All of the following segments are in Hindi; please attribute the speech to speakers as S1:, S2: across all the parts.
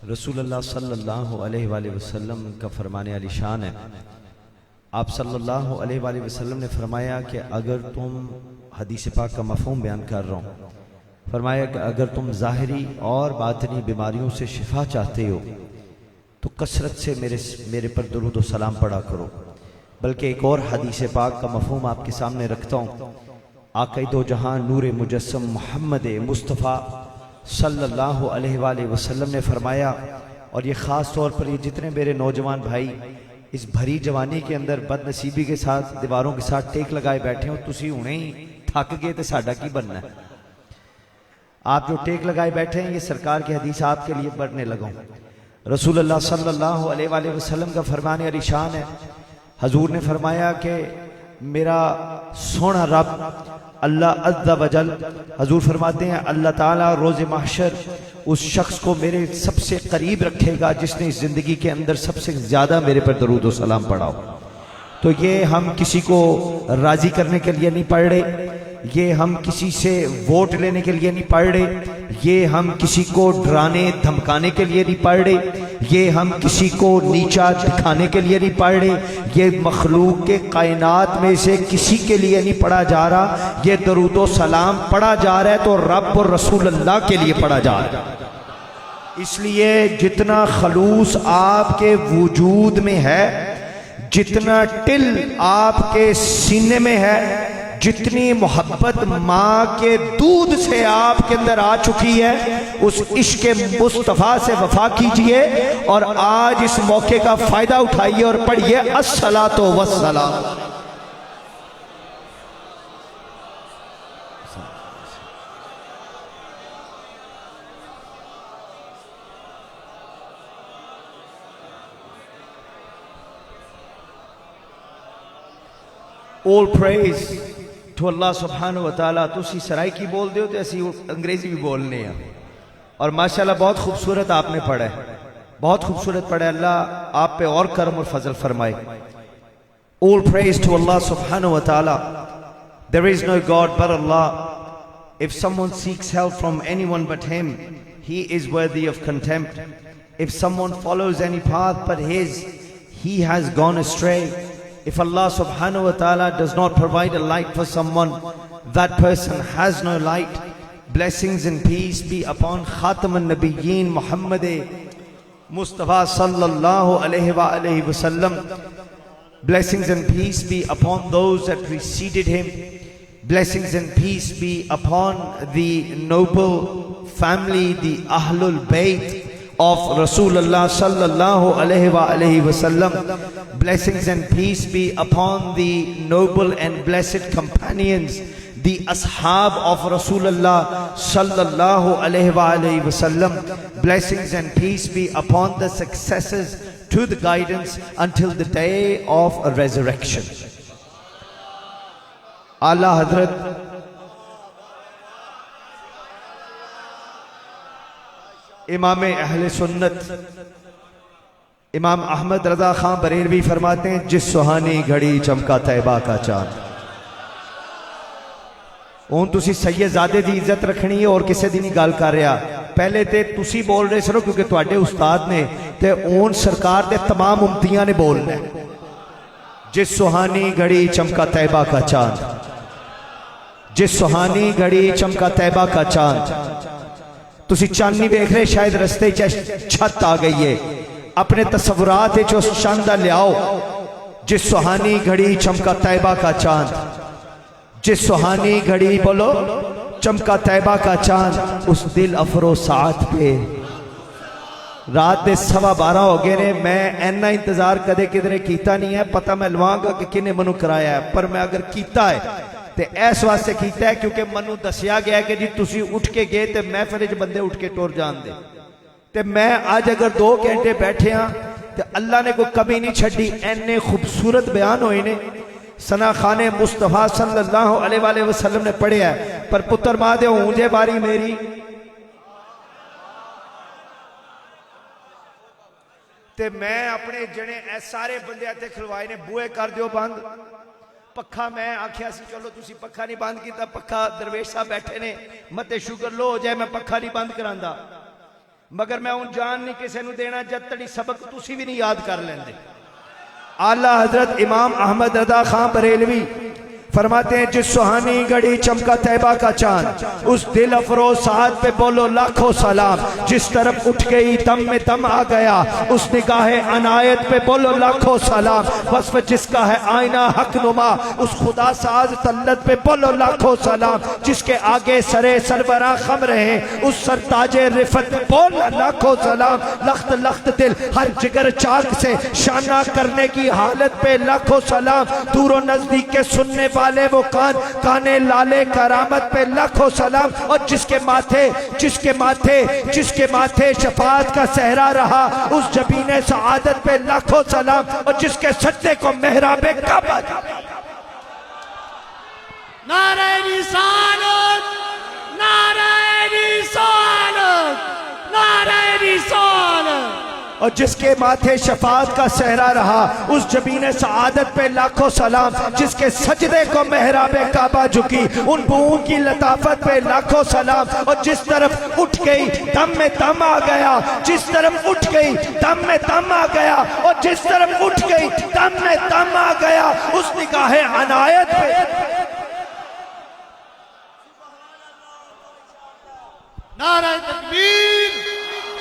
S1: रसूलुल्लाह सल्लल्लाहु अलैहि वसल्लम का फरमाने वाली शान है। आप सल्लल्लाहु अलैहि वसल्लम ने फरमाया कि अगर तुम, हदीस पाक का मफ़हूम बयान कर रहा हूँ, फरमाया कि अगर तुम ज़ाहिरी और बातिनी बीमारियों से शिफा चाहते हो तो कसरत से मेरे पर दुरूद व सलाम पढ़ा करो। बल्कि एक और हदीस पाक का मफ़हूम आपके सामने रखता हूँ। आक़ाए दो जहां नूर मुजस्सम मोहम्मद मुस्तफ़ा सल्लल्लाहु अलैहि वसल्लम ने फरमाया, और ये ख़ास तौर पर ये जितने मेरे नौजवान भाई इस भरी जवानी के अंदर बदनसीबी के साथ दीवारों के साथ टेक लगाए बैठे हो, तुसी हुणे ही थक गए तो साडा की बनना है। आप जो टेक लगाए बैठे हैं, ये सरकार की हदीस आपके लिए पढ़ने लगा हूं। रसूलुल्लाह सल्लल्लाहु अलैहि वसल्लम का फरमाने वाली शान है। हजूर ने फरमाया कि मेरा सोना रब अल्लाह अज़्ज़ा वजल, हजूर फरमाते हैं अल्लाह ताला रोज़े महशर उस शख्स को मेरे सबसे करीब रखेगा जिसने इस जिंदगी के अंदर सबसे ज्यादा मेरे पर दरूद व सलाम पढ़ा हो। तो ये हम किसी को राजी करने के लिए नहीं पढ़ रहे, ये हम किसी से वोट लेने के लिए नहीं पढ़ रहे, ये हम किसी को डराने धमकाने के लिए नहीं पढ़ रहे, ये हम किसी को नीचा दिखाने के लिए नहीं पढ़ रहे, ये मखलूक के कायनात में से किसी के लिए नहीं पढ़ा जा रहा। ये दरूद व सलाम पढ़ा जा रहा है तो रब और रसूल अल्लाह के लिए पढ़ा जा रहा है। इसलिए जितना खलूस आपके वजूद में है, जितना टिल आपके सीने में है, जितनी मोहब्बत माँ के दूध से आपके अंदर आ चुकी है, उस इश्क मुस्तफ़ा से वफा कीजिए और आज इस मौके का फायदा उठाइए और पढ़िए अस्सलातो वस्सलाम। All praise to Allah subhanahu wa ta'ala। तुसी सराइकी बोल दो तो ऐसी अंग्रेजी भी बोलने हैं, और माशाल्लाह बहुत खूबसूरत आपने पढ़ा है, बहुत खूबसूरत पढ़ा है। अल्लाह आप पे और करम और फजल फरमाए। All praise to Allah subhanahu wa ta'ala। There is no God but Allah। If someone seeks help from anyone but Him, he is worthy of contempt। If someone follows any path but his, he has gone astray। If Allah subhanahu wa ta'ala does not provide a light for someone, that person has no light। Blessings and peace be upon Khatam al-Nabiyyin Muhammad Mustafa sallallahu alaihi wasallam। Blessings and peace be upon those that preceded him। Blessings and peace be upon the noble family, the Ahlul Bayt of Rasulullah sallallahu alaihi wasallam। Blessings and peace be upon the noble and blessed companions, the ashab of Rasulullah sallallahu alaihi wasallam। Blessings and peace be upon the successors to the guidance until the day of resurrection। Ala Hadrat इमाम अहले सुन्नत इमाम अहमद रजा खां बरेलवी फरमाते हैं, जिस सुहानी घड़ी चमका तैबा का चांद। हुण तुसी सैयदजादे दी इज्जत रखनी है और किसी दी नहीं गल कर रहा। पहले ते तुसी बोल रहे सो क्योंकि तुहाडे उस्ताद ने, ते हुण सरकार दे तमाम उम्मतियां ने बोलना है। जिस सुहानी घड़ी चमका तैबा का चांद, जिस सुहानी घड़ी चमका तैबा का चांद। तुसी चांद नहीं देख रहे, शायद रस्ते छत आ गई है, अपने तस्वुरात उस चांद दा लियाओ। जिस सुहानी घड़ी चमका तैबा का चांद, जिस सुहानी घड़ी बोलो चमका तैबा का चांद, उस दिल अफरो साथ पे रात दे 12:15 हो गए ने। मैं इन्ना इंतजार कदे किधरे कीता नहीं है, पता मैं लवांगा कि किने मनु कराया है, पर मैं अगर कीता है तो इस वास्ते कीता है क्योंकि मनु दसिया गया कि जी तुसी उठ के गए तो महफिल च बंदे उठ के टुर जान दे। ते मैं आज अगर 2 घंटे बैठे हाँ तो अल्लाह ने कोई कमी नहीं छड़ी। इन्ने खूबसूरत बयान होए ने, सना खाने मुस्तफा सल्लल्लाहु अलैहि वसल्लम ने पढ़िया है। पर पुत्र मां दे ऊंजे बारी मेरी, ते मैं अपने जने सारे बंदे इत्थे खलवाए ने, बूहे कर दियो बंद। पखा मैं आख्या सी चलो तुसी पखा नहीं बंद किया, पखा दरवेश साहब बैठे ने, मते शुगर लो हो जाए मैं पखा नहीं बंद करांदा।
S2: मगर मैं उन जान नहीं किसी को देना जब तड़ी सबक तुसी भी नहीं याद कर लेंदे। आला हजरत इमाम अहमद रजा खां बरेलवी फरमाते हैं, जिस सुहानी घड़ी चमका तैबा का चांद, उस दिल अफरोज साहब पे बोलो लाखों सलाम। जिस तरफ उठ गई दम में दम आ गया, उस निगाहे अनायत पे बोलो लाखों सलाम। वस्फ जिसका है आईना हक नुमा, उस खुदा साज तल्लत पे बोलो लाखों सलाम। जिसके आगे सरे सरबरा खम रहे, उस सरताजे रिफत पे बोलो लाखों सलाम। लख्त लख्त दिल हर जिगर चाक से शाना करने की हालत पे लाखों सलाम। दूर नजदीक के सुनने वाले वो कान काने लाले करामत पे लाखों सलाम। और जिसके माथे शफाअत का सहरा रहा, उस जबीने सआदत पे लाखों सलाम। और जिसके सज्दे को मेहराबे काबा,
S3: नारे रिसालत, नारे रिसालत, नारे रिसालत।
S2: और जिसके माथे शफाअत का सहरा रहा, उस जबीने सआदत पे लाखों सलाम। जिसके सजदे को मेहराबे काबा झुकी, उन बुओं की लताफत पे लाखों सलाम। और जिस तरफ उठ गई दम में दम आ गया, जिस तरफ उठ गई दम में दम आ गया, और जिस तरफ उठ गई दम में दम आ गया, उस निगाहे अनायत पे
S3: नारे तकबीर।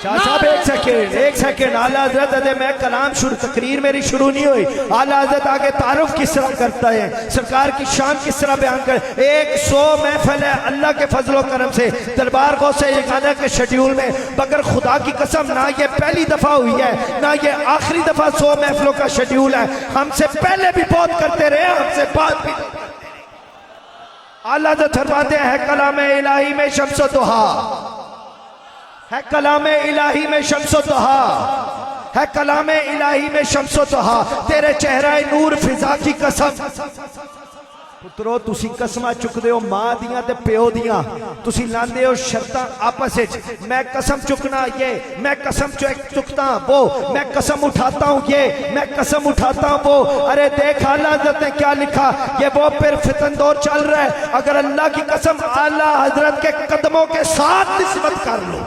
S2: साहब एक सेकेंड आला हजरत अदे मैं कलाम शुरू, तकरीर मेरी शुरू नहीं हुई। आला हजरत आगे तारुफ किस तरह करता है, सरकार की शान किस तरह बयान कर। 100 महफिल है अल्लाह के फजलो करम से दरबार गौसे यगाना के शेड्यूल में, मगर खुदा की कसम ना ये पहली दफा हुई है ना ये आखिरी दफा 100 महफिलों का शेड्यूल है। हमसे पहले भी बहुत करते रहे, हमसे बाद भी। आला हजरत फरमाते हैं कलाम इलाही में शम्स दुहा है, कलाम इलाही में शम्स दुहा है, कलाम इलाही में शम्स दुहा। तेरे चेहरा नूर फिजा की कसम। पुत्रो तुसी कसमां चुकदे हो मां दियां ते प्यो दियां, तुसी लांदे हो शर्तां आपस विच। मैं कसम चुकना ये, मैं कसम चुकता वो, मैं कसम उठाता हूँ ये, मैं कसम उठाता हूँ वो। अरे देख आला हजरत ने क्या लिखा, ये वो फिर फितन दौर चल रहा है। अगर अल्लाह की कसम आला हजरत के कदमों के साथ निस्बत कर लो,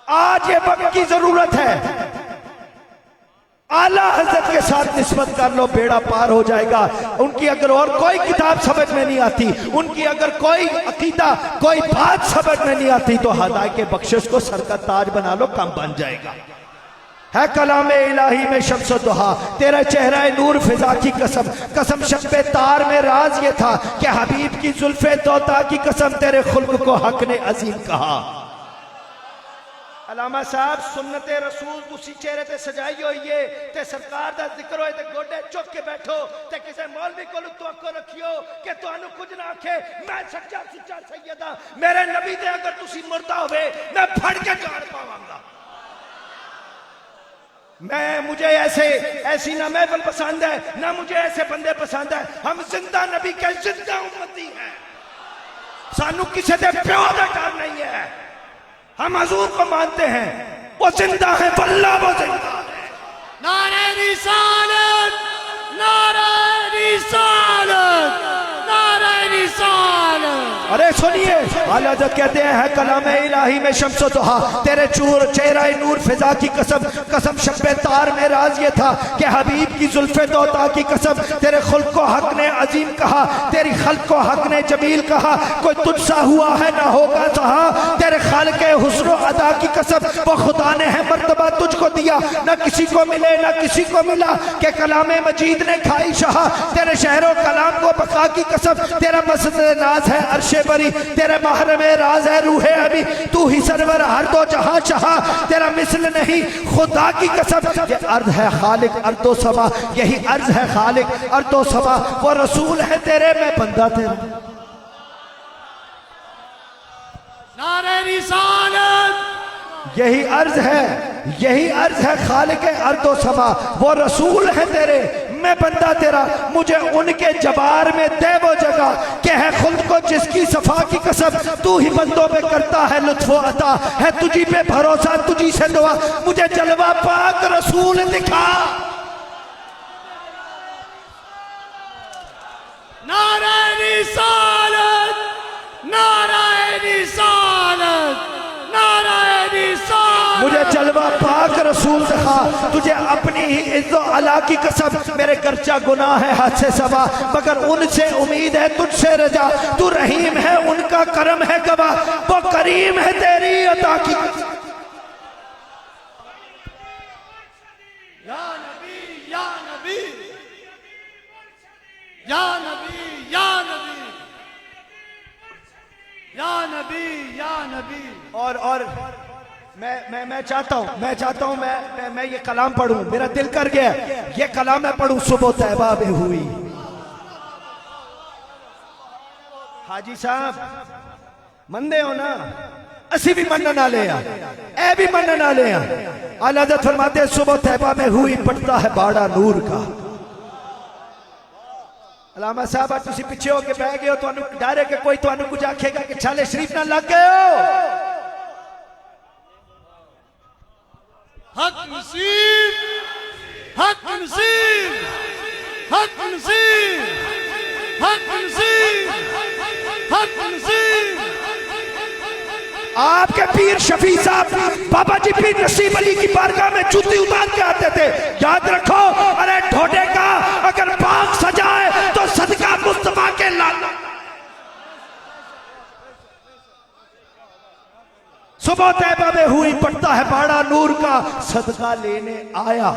S2: आज ये वक्त की जरूरत है। आला हजरत के साथ निस्बत कर लो, बेड़ा पार हो जाएगा। उनकी अगर और कोई किताब समझ में नहीं आती, उनकी अगर कोई अकीदा कोई बात समझ में नहीं आती, तो हदायत के बख्शिश को सर का ताज बना लो, काम बन जाएगा। है कलाम इलाही में शम्स दुहा, तेरा चेहरा नूर फिजा की कसम। कसम शब्बे तार में राज ये था कि हबीब की जुल्फे तोता की कसम, तेरे खुल्क को हक ने अजीम कहा। अलामा साहब सुन्नते रसूल तुसी चेहरे ते सजाई हुई है, ते सरकार दा जिक्र होए ते गोडे चुक के बैठो, ते किसी मौलवी को तवक्को रखियो कि तुहानू कुछ ना आखे। मैं सच्चा सुच्चा सैयदा, मेरे नबी दे अगर तुसी मुर्दा होवे मैं फड़ के जान पावांगा। मुझे ऐसी ना महफिल पसंद है, ना मुझे ऐसे बंदे पसंद है। हम जिंदा नबी के जिंदा उम्मती हैं, सानू किसी दे प्यो दा डर नहीं है। हम हजूर को मानते हैं, वो जिंदा है, वल्लाह वो जिंदा है।
S3: नारे रिसालत, नारे रिसालत, नारे रिसालत।
S2: अरे सुनिए, आला हज़रत कहते हैं है कलाम इलाही में शम्स दुहा, तेरे चेहरा नूर फिजा की कसम। कसम शब्बे तार में राज ये था कि हबीब की जुल्फे तोता की कसम। तेरे खुल्क को हक ने अजीम कहा, तेरी खल्क को हक ने जमील कहा। कोई तुझसा हुआ है ना होगा सहा, तेरे खालिक हुस्न अदा की कसम। वो खुदा ने है मर्तबा तुझको दिया, ना किसी को मिले ना किसी को मिला, कि कलाम मजीद ने खाई शाह। तेरे शहरों कलाम को बका की कसम। तेरा मस्जिद नाज है अर्शे बरी, तेरे महरम राज है रूहे अभी। तू ही सरवर हर दो जहां चाहा, तेरा मिसल नहीं खुदा की कसम। ये अर्ज है खालिक अर्दो समा, यही अर्ज है खालिक अर्दो समा। वो रसूल है तेरे, मैं बंदा तेरा।
S3: नारे रिसालत,
S2: यही अर्ज है, यही अर्ज है खालिक अर्दो समा। वो रसूल है तेरे, मैं बंदा तेरा। मुझे उनके जबार में दे वो जगह कि है खुद को जिसकी सफा की कसम। तू ही बंदों पे करता है लुत्फो अता, है तुझी पे भरोसा तुझी से दुआ। मुझे जलवा पाक रसूल दिखा।
S3: नारे रिसालत, नारे रिसालत,
S2: रसूल दिखा, तुझे अपनी ही इज्जत अला की कसम, मेरे गर्चा गुनाह है हाथ से सवा, मगर उनसे उम्मीद है तुझसे रजा। तू रहीम है उनका करम है गवाह, वो करीम है तेरी अता की।
S3: या नबी या नबी या नबी या नबी या नबी या नबी।
S2: और मैं चाहता हूं मैं ये कलाम पढ़ूं, मेरा दिल कर गया ये कलाम मैं पढ़ूं। सुबह तैबा में हुई। हाजी साहब मंदे हो ना, असी भी मन ना ले ए भी मन ना ले। आला हज़रत फरमाते सुबह तैबा में हुई, पड़ता है बाड़ा नूर का। अलामा साहब तुसी पिछे हो के बह गए हो, तुहानू डर है कि कोई तुहानू कुछ आखेगा कि छाले शरीफ ना लग गए हो।
S3: हक नसीब हक नसीब हक नसीब हक नसीब हक नसीब।
S2: आपके पीर शफी साहब बाबा जी पीर नसीब अली की बारगाह में जूती उतार के आते थे। याद रखो, अरे ढोडे का अगर बाग सजाए तो सदका मुस्तफा के लाल। सुबह तैबा में हुई, पड़ता है बाड़ा नूर का, सदका लेने आया,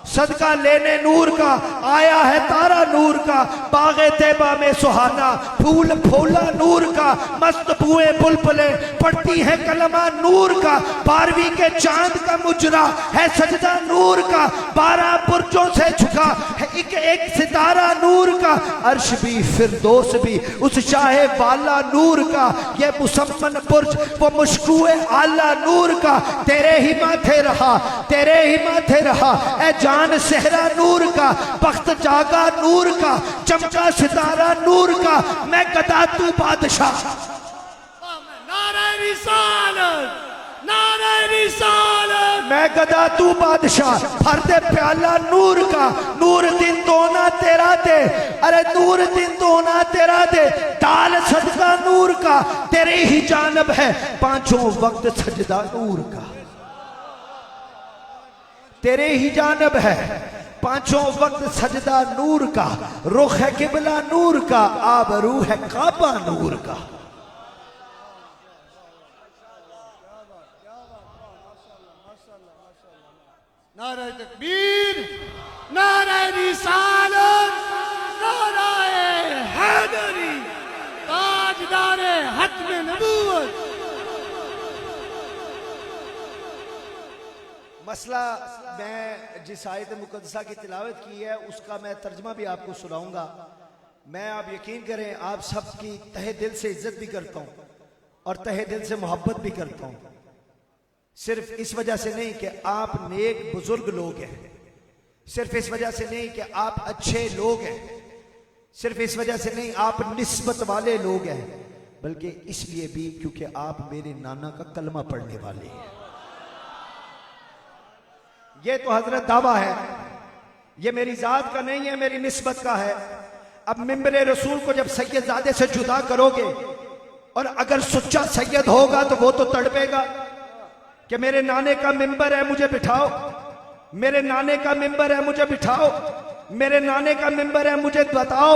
S2: सदका लेने नूर का आया है तारा नूर का। बागे तैबा में सुहाना फूल फूला नूर का, मस्त बुए बुलबुले पड़ती है कलमा नूर का। 12वीं के चांद का मुजरा है सजदा नूर का, 12 बुर्जों से झुका है एक एक सितारा नूर का। अर्श भी फिरदौस भी उस शाहे वाला नूर का, ये मुसम्मन बुर्ज वो मुश्कुए आला नूर का। तेरे ही माथे रहा तेरे ही माथे रहा ए जान सहरा नूर का, बख्त जागा नूर का, चमका सितारा नूर का। मैं गदा तू बादशाह।
S3: नारे रिसालत नारे रिसालत।
S2: मैं गदा तू बादशाह, भर दे प्याला नूर का। नूर दिन दोना तेरा दे, अरे नूर दिन दोना तेरा दे। डाल सदका नूर का, तेरी ही जानब है पांचों वक्त सजदा नूर का। तेरे ही जानब है पांचों वक्त सजदा नूर का। रुख है किबला नूर का, आबरू है काबा नूर का।
S3: नारे तकबीर नारे रिसालत नारे हैदरी ताजदारे हत्म नबूवत।
S2: मसला मैं जिस आयत मुकद्दसा की तिलावत की है उसका मैं तर्जमा भी आपको सुनाऊंगा। मैं आप यकीन करें आप सबकी तहे दिल से इज्जत भी करता हूँ और तहे दिल से मोहब्बत भी करता हूँ। सिर्फ इस वजह से नहीं कि आप नेक बुजुर्ग लोग हैं, सिर्फ इस वजह से नहीं कि आप अच्छे लोग हैं, सिर्फ इस वजह से नहीं आप निस्बत वाले लोग हैं, बल्कि इसलिए भी क्योंकि आप मेरे नाना का कलमा पढ़ने वाले हैं। ये तो हजरत दावा है, ये मेरी जात का नहीं है, मेरी निस्बत का है। अब मिंबरे रसूल को जब सैयदजादे से जुदा करोगे और अगर सच्चा सैयद होगा तो वो तो तड़पेगा कि मेरे नाने का मिंबर है मुझे बिठाओ, मेरे नाने का मिंबर है मुझे बिठाओ, मेरे नाने का मिंबर है मुझे बताओ,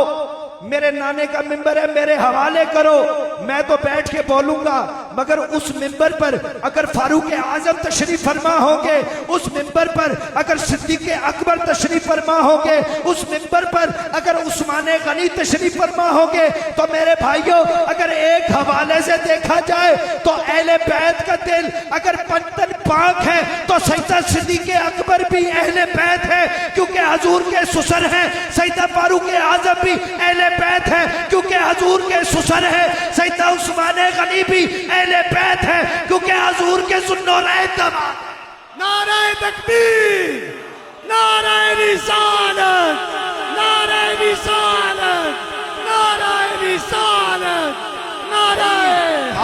S2: मेरे नाने का मिंबर है मेरे हवाले करो। मैं तो बैठ के बोलूंगा, मगर उस मिंबर पर अगर फारूक आजम तशरीफ फरमा होंगे, उस मिंबर पर अगर सिद्दीक अकबर तशरीफ फरमा होंगे, उस मिंबर पर अगर उस्मान गनी तशरीफ फरमा होंगे, तो मेरे भाइयों अगर एक हवाले से देखा जाए तो अहले बैत का दिल अगर पंतन पाक है तो सैयदा सिद्दीक अकबर भी अहले बैत है क्योंकि हजूर के ससुर हैं। सैयदा फारूक आजम भी अहले बैत है क्योंकि हजूर के ससुर है। सैयदा उस्मान गनी भी अहले बैत है क्योंकि हजूर के सुन्नोरे दमाद।
S3: नारे तकबीर नारे रिसालत नारे रिसालत नारे रिसालत नारे।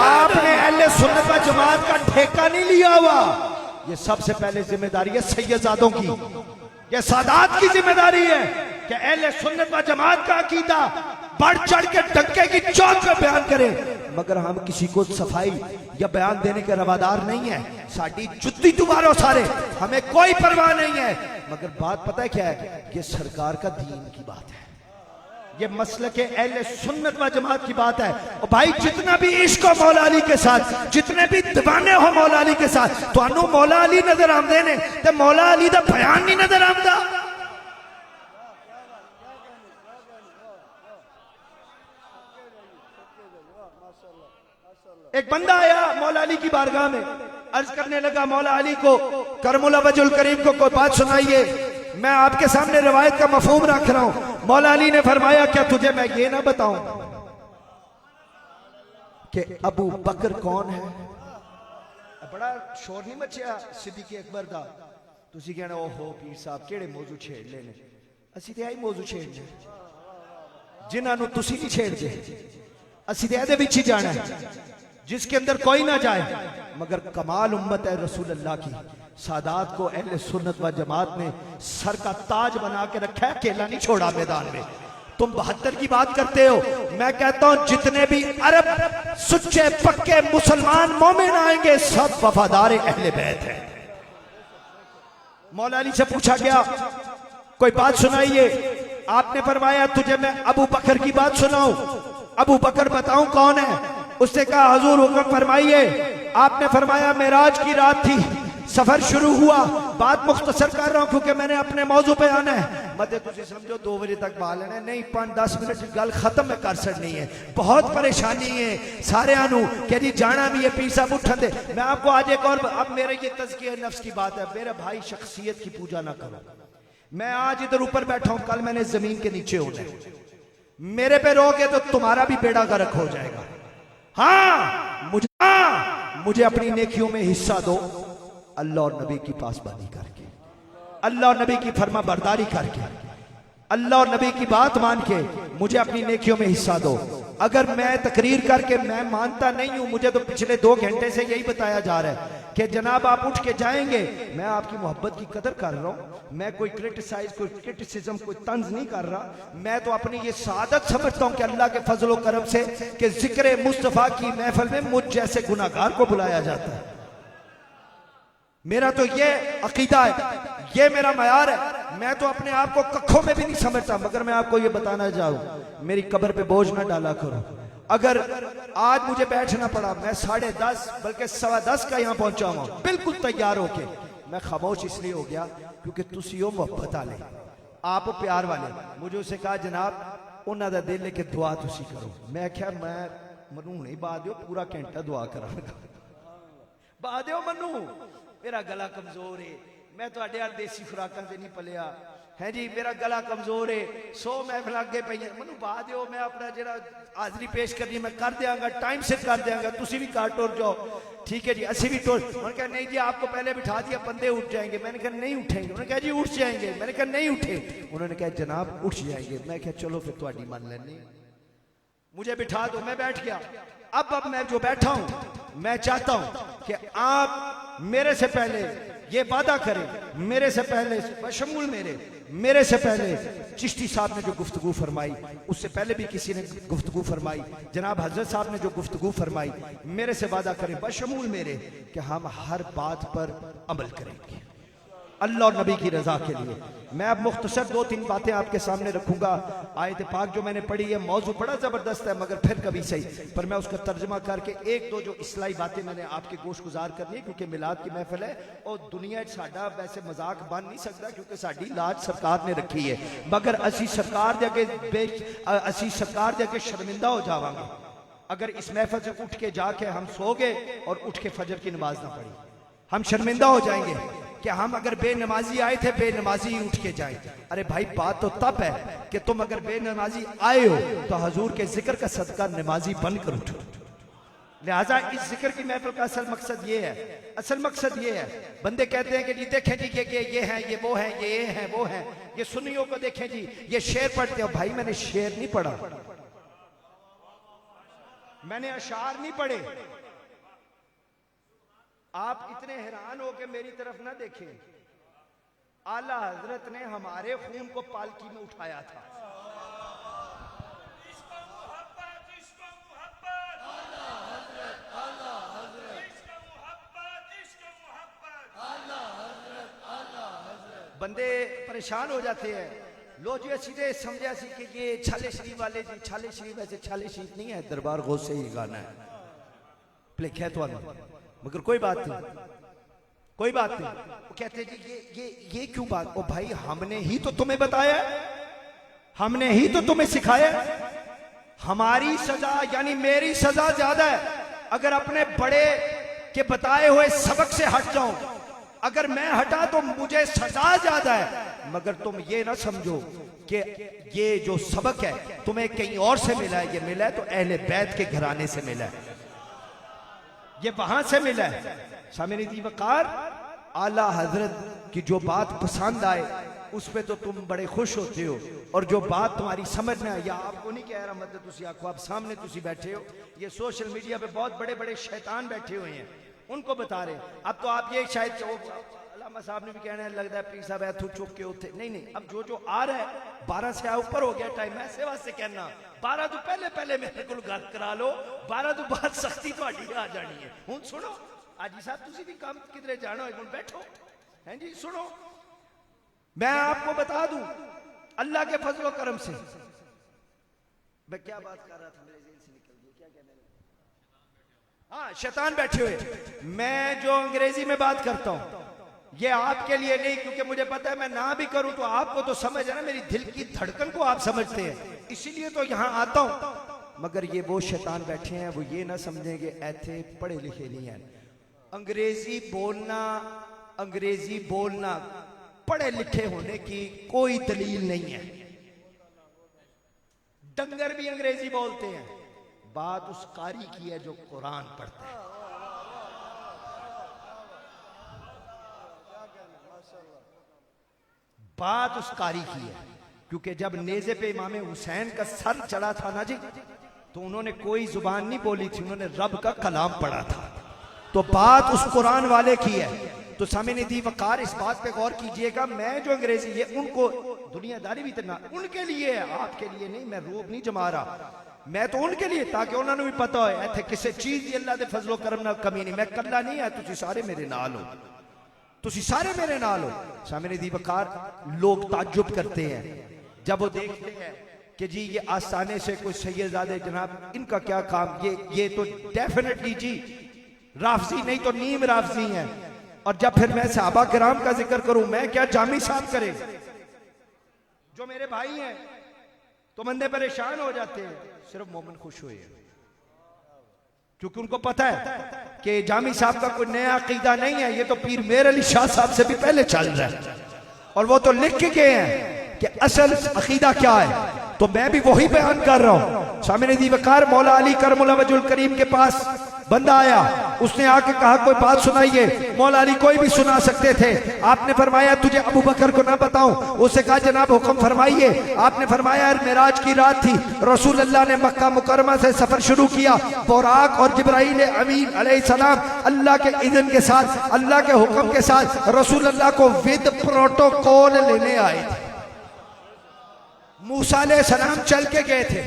S2: आपने अहले सुन्नत व जमात का ठेका नहीं लिया हुआ। ये सबसे पहले जिम्मेदारी है सैयदजादों की, ये सादात की जिम्मेदारी है कि अहले सुन्नत व जमात का अकीदा बढ़ चढ़ के डंके की चोट पे बयान करें, मगर हम किसी को सफाई या बयान देने के रवादार नहीं है। साड़ी जुत्ती तुम्हारो सारे, हमें कोई परवाह नहीं है। मगर बात पता है क्या है, ये सरकार का दीन की बात है, ये मसले के अहले सुन्नत व जमात की बात है। और भाई जितना भी इश्क हो मौला अली के साथ, जितने भी दीवाने हो मौला अली के साथ, तो मौला अली नजर आमदे ने ते मौला अली दा बयान नहीं नजर आमदा। एक बंदा आया मौला अली की बारगाह में, अर्ज करने लगा मौला अली को, करमुल्ला वजुल करीम को कोई बात सुनाइए, मैं आपके सामने रिवायत का मफहूम रख रहा हूं। मौला अली ने फरमाया क्या तुझे मैं ये ना बताऊं कि अबू बकर कौन है? बड़ा शोर नहीं मचिया सिद्दीक़ अकबर दा, तुसी कहना ओहो पीर साहब केड़े मौजू छेड़ लेने, असी ते आई मौजू छेड़ने जिन्होंने तुसी नहीं छेड़ते, असी ते एदे विच ही जाना है जिसके अंदर कोई ना जाए। मगर कमाल उम्मत है रसूल अल्लाह की, सादात को अहले सुन्नत व जमात ने सर का ताज बना के रखा है, अकेला नहीं छोड़ा मैदान में। तुम 72 की बात करते हो, मैं कहता हूं जितने भी अरब सच्चे पक्के मुसलमान मोमिन आएंगे सब वफादार अहले बैत हैं। मौला अली से पूछा गया कोई बात सुनाइए, आपने फरमाया तुझे मैं अबू बकर की बात सुनाऊं? अबू बकर बताऊं कौन है? उसने कहा हुजूर हुक्म फरमाइए। आपने फरमाया मेराज की रात थी, सफर शुरू हुआ, बात मुख्तसर कर रहा हूं क्योंकि मैंने अपने मौजू पे आना है। मत तुझे समझो 2 बजे तक बाल लेना नहीं, 5-10 मिनट की गल खत्म में कर सकनी है। बहुत परेशानी है सारे आनू कि जी जाना भी है, पीर साहब उठन दे। मैं आपको आज एक और, अब मेरे ये तज़किया नफ्स की बात है, मेरे भाई शख्सियत की पूजा ना करो। मैं आज इधर ऊपर बैठा हूं, कल मैंने जमीन के नीचे होना है। मेरे पे रोगे तो तुम्हारा भी बेड़ा गर्क हो जाएगा। हाँ मुझे अपनी नेकियों में हिस्सा दो, अल्लाह और नबी की पासबानी करके, अल्लाह और नबी की फर्मा बरदारी करके, अल्लाह और नबी की बात मान के मुझे अपनी नेकियों में हिस्सा दो। अगर मैं तकरीर करके मैं मानता नहीं हूं, मुझे तो पिछले 2 घंटे से यही बताया जा रहा है कि जनाब आप उठ के जाएंगे, मैं आपकी मोहब्बत की कदर कर रहा हूं, मैं कोई क्रिटिसाइज कोई क्रिटिसिज्म कोई तंज नहीं कर रहा। मैं तो अपनी ये सादत समझता हूं कि अल्लाह के फजल व करम से कि जिक्र मुस्तफ़ा की महफिल में मुझ जैसे गुनाहगार को बुलाया जाता है। मेरा तो ये अकीदा है, ये मेरा मयार है। मैं तो अपने आप को कखों में भी नहीं समझता, मगर मैं आपको ये बताना चाहूं, मेरी कब्र पे बोझ ना डाला करो। अगर आज मुझे बैठना पड़ा, मैं 10:30 बल्कि 10:15 का यहाँ पहुंचा हुआ बिल्कुल तैयार होके, मैं खामोश इसलिए हो गया क्योंकि तुसी हो मोहब्बत वाले, आप प्यार वाले। मुझे उसे कहा जनाब उन्हों का दिल लेके दुआ तुसी करो। मैं क्या मैं मनु नहीं बा दो, पूरा घंटा दुआ करा बा दो मनु, मेरा गला कमजोर है, मैं तो देसी खुराकों से नहीं पलिया है जी, मेरा गला कमजोर है, 100 महफिल अगे पई मनु बा दो, मैं अपना जो हाजरी पेश करनी मैं कर देंगा, टाइम से कर देंगा, तुसी भी घर टुर जाओ, ठीक है जी असी भी टुर। उन्होंने कहा नहीं जी आपको पहले बिठा दिया, बंदे उठ जाएंगे। मैंने कहा नहीं उठेंगे। उन्होंने कहा जी उठ जाएंगे। मैंने कहा नहीं उठे। उन्होंने कहा जनाब उठ जाएंगे। मैं कहा चलो फिर थोड़ी मन लेनी, मुझे बिठा दो। मैं बैठ गया। अब मैं जो बैठा हूं, मैं चाहता हूं कि आप मेरे से पहले ये वादा करें, मेरे से पहले बशमूल मेरे से पहले चिश्ती साहब ने जो गुफ्तगू फरमाई, उससे पहले भी किसी ने गुफ्तगू फरमाई, जनाब हजरत साहब ने जो गुफ्तगू फरमाई, मेरे से वादा करें बशमूल मेरे कि हम हर बात पर अमल करेंगे अल्लाह और नबी की रजा के लिए। मैं अब मुख्तसर 2-3 बातें आपके सामने रखूंगा। आयत पाक जो मैंने पढ़ी है, मौजू बड़ा जबरदस्त है, मगर फिर कभी सही पर मैं उसका तर्जमा करके 1-2 जो इस्लाही बातें मैंने आपके गोश गुजार करनी है, क्योंकि मिलाद की महफिल है और दुनिया साडा वैसे मजाक बन नहीं सकता, क्योंकि साडी लाज सरकार ने रखी है। मगर असी सरकार दे अगे शर्मिंदा हो जावांगे अगर इस महफिल से उठ के जाके हम सो गए और उठ के फजर की नमाज ना पढ़ी। हम शर्मिंदा हो जाएंगे कि हम अगर बेनमाजी आए थे बेनमाजी ही उठ के जाए। अरे भाई बात तो तब है कि तुम अगर बेनमाजी आए हो तो हजूर के जिक्र का सदका नमाजी बनकर उठो। लिहाजा इस जिक्र की महफिल का असल मकसद ये है, असल मकसद ये है। बंदे कहते हैं कि जी देखें जी कि ये है ये वो है ये है वो है, ये सुन्नियों को देखें जी ये शेर पढ़ते हो। भाई मैंने शेर नहीं पढ़ा, मैंने अशार नहीं पढ़े। आप इतने हैरान हो के मेरी तरफ ना देखें। आला हजरत ने हमारे खून को पालकी में उठाया था। बंदे परेशान हो जाते हैं। लो जी सीधे समझा सी कि ये छाले शरीफ वाले जी, छाले शरीफ ऐसे छाले शरीफ नहीं है, दरबार गौस से ही गाना है, प्लेख है तो मगर कोई बात नहीं, कोई बात नहीं। वो कहते जी ये क्यों बात? ओ भाई हमने ही तो तुम्हें बताया, हमने ही तो तुम्हें सिखाया। हमारी सजा यानी मेरी सजा ज्यादा है अगर अपने बड़े के बताए हुए सबक से हट जाऊं, अगर मैं हटा तो मुझे सजा ज्यादा है। मगर तुम ये ना समझो कि ये जो सबक है तुम्हें कहीं और से मिला है, ये मिला है तो अहले बैत के घराने से मिला है, ये वहां से मिला है। सामने दी वकार आला हजरत की जो बात पसंद आए उस पे तो तुम बड़े खुश होते हो, और जो बात तुम्हारी समझ में या आपको नहीं कह रहा, मतलब तुसी आखो आप सामने तुसी बैठे हो, ये सोशल मीडिया पे बहुत बड़े बड़े शैतान बैठे हुए हैं, उनको बता रहे। अब तो आप ये शायद अल्लामा साहब ने भी कहना लगता है पीर साहब ऐथू चुप के उठे, नहीं, अब जो आ रहा है 12 से ऊपर हो गया टाइम, ऐसे वास्ते कहना 12 तो पहले मेरे को गल करा लो, 12 तो बाद सख्ती थोड़ी आ जानी है। हुण सुनो आजी साहब, तुसी भी काम किधरे जाना हो, बैठो हैं जी, सुनो मैं आपको बता दूं अल्लाह के फजलो करम से, मैं क्या बात कर रहा था मेरे जेल से निकल गई, क्या कहने लगा? हाँ, शैतान बैठे हुए। मैं जो अंग्रेजी में बात करता हूं ये आपके लिए नहीं, क्योंकि मुझे पता है मैं ना भी करूं तो आपको तो समझ है ना, मेरी दिल की धड़कन को आप समझते हैं, इसीलिए तो यहां आता हूं। मगर ये वो शैतान बैठे हैं, वो ये ना समझेंगे ऐसे पढ़े लिखे नहीं है। अंग्रेजी बोलना पढ़े लिखे होने की कोई दलील नहीं है। डंगर भी अंग्रेजी बोलते हैं, बात उस कारी की है जो कुरान पढ़ता है। बात उस कारी की है, क्योंकि जब नेज़े पे इमाम हुसैन का सर चढ़ा था ना जी, तो उन्होंने कोई जुबान नहीं बोली थी, उन्होंने रब का कलाम पढ़ा था। तो बात उस कुरान वाले की है। तो सामने दी वकार इस बात पे गौर कीजिएगा, मैं जो अंग्रेजी है उनको दुनियादारी भी इतना उनके लिए है, आपके लिए नहीं। मैं रोब नहीं जमा रहा, मैं तो उनके लिए, ताकि उन्होंने भी पता हो इतने किसी चीज अल्लाह के फजलो करम ना कमी नहीं। मैं कल्ला नहीं है, तुसी सारे मेरे नाल हो, तुसी सारे मेरे नाल हो। सामने दी वकार लोग ताज्जुब करते हैं जब वो देखते हैं कि जी ये आसाने से कोई सैयदजादे जनाब इनका क्या काम, ये तो डेफिनेटली जी राफजी नहीं तो नीम राफजी हैं। और जब फिर मैं सहाबा किराम का जिक्र करूं, मैं क्या जामी साहब करे, जो मेरे भाई हैं, तो बंदे परेशान हो जाते हैं। सिर्फ मोमिन खुश हुए, क्योंकि उनको पता है कि जामी साहब का कोई नया अकीदा नहीं है, ये तो पीर मेर अली शाह साहब से भी पहले चल रहा है, और वो तो लिख के गए हैं कि असल अकीदा क्या है। तो मैं भी वही बयान कर रहा हूं। सामने दी वकार मौला अली करमुल्लाह वजहुल करीम के पास बंदा आया, उसने आके कहा कोई बात सुनाइए। मौला अली कोई भी सुना सकते थे। आपने फरमाया तुझे अबू बकर को ना बताऊं? उसने कहा जनाब हुक्म फरमाइए। आपने फरमाया मेराज की रात थी, रसूल अल्लाह ने मक्का मुकरमा से सफर शुरू किया, बुराक और जिब्राइल अमीन अलैहिस्सलाम अल्लाह के इज़्न के साथ, अल्लाह के हुक्म के साथ रसूल अल्लाह को विद प्रोटोकॉल लेने आए थे। मूसा अलैहिस्सलाम चल के गए थे,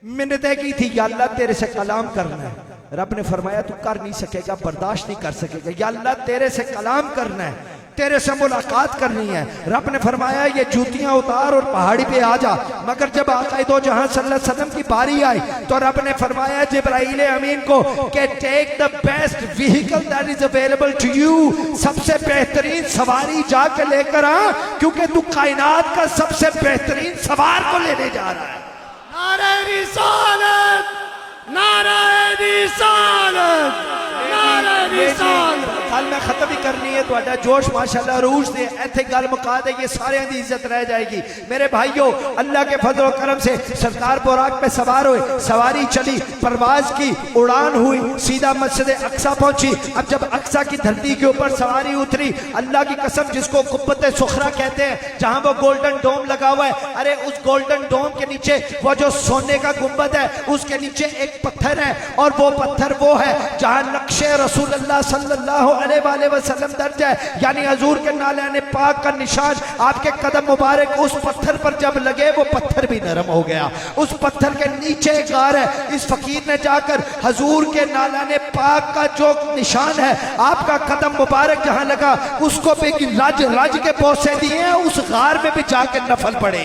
S2: मिन्नतें की थी या अल्लाह तेरे से कलाम करना है। रब ने फरमाया तू कर नहीं सकेगा, बर्दाश्त नहीं कर सकेगा, या अल्लाह तेरे से कलाम करना है, तेरे से मुलाकात करनी है। रब ने फरमाया ये जूतियां उतार और पहाड़ी पे आ जा। मगर जब आक़ा दो जहां सल्लल्लाहु अलैहि वसल्लम की बारी आई तो रब ने फरमाया जिब्राइल अमीन को कि take the best vehicle that is available to you, सबसे बेहतरीन सवारी जाके लेकर आ, क्योंकि तू कायनात का सबसे बेहतरीन सवार को लेने जा रहा है।
S3: नारे रिसालत, नारे रिसालत, नारे रिसालत।
S2: कल मैं खत्म ही करनी है, तो जोश माशाल्लाह रूज दे ऐसे गल मुका दे, ये सारे दी इज्जत रह जाएगी। मेरे भाइयों, अल्लाह के फजल और करम से सरकार बुराक पे सवार हुए, सवारी चली, परवाज की, उड़ान हुई, सीधा मस्जिद अक्सा पहुंची। अब जब अक्सा की धरती के ऊपर सवारी उतरी, अल्लाह की कसम जिसको कुब्बत सुखरा कहते हैं, जहां वो गोल्डन डोम लगा हुआ है, अरे उस गोल्डन डोम के नीचे वो जो सोने का गुंबद है, उसके नीचे एक पत्थर है, और वो पत्थर वो है जहां नक्शे रसूलुल्लाह सल्लल्लाहु अलैहि वसल्लम दर्ज है। यानी हजूर के नाले पाक का निशान आपके कदम मुबारक उस पत्थर पर जब लगे वो पत्थर भी नरम हो गया। उस पत्थर के नीचे गार है। इस फकीर ने जाकर हजूर के नाले पाक का जो निशान है आपका कदम मुबारक जहां लगा उसको भी रज रज के बोसे दिए हैं, उस गार में भी जाकर नफल पड़े।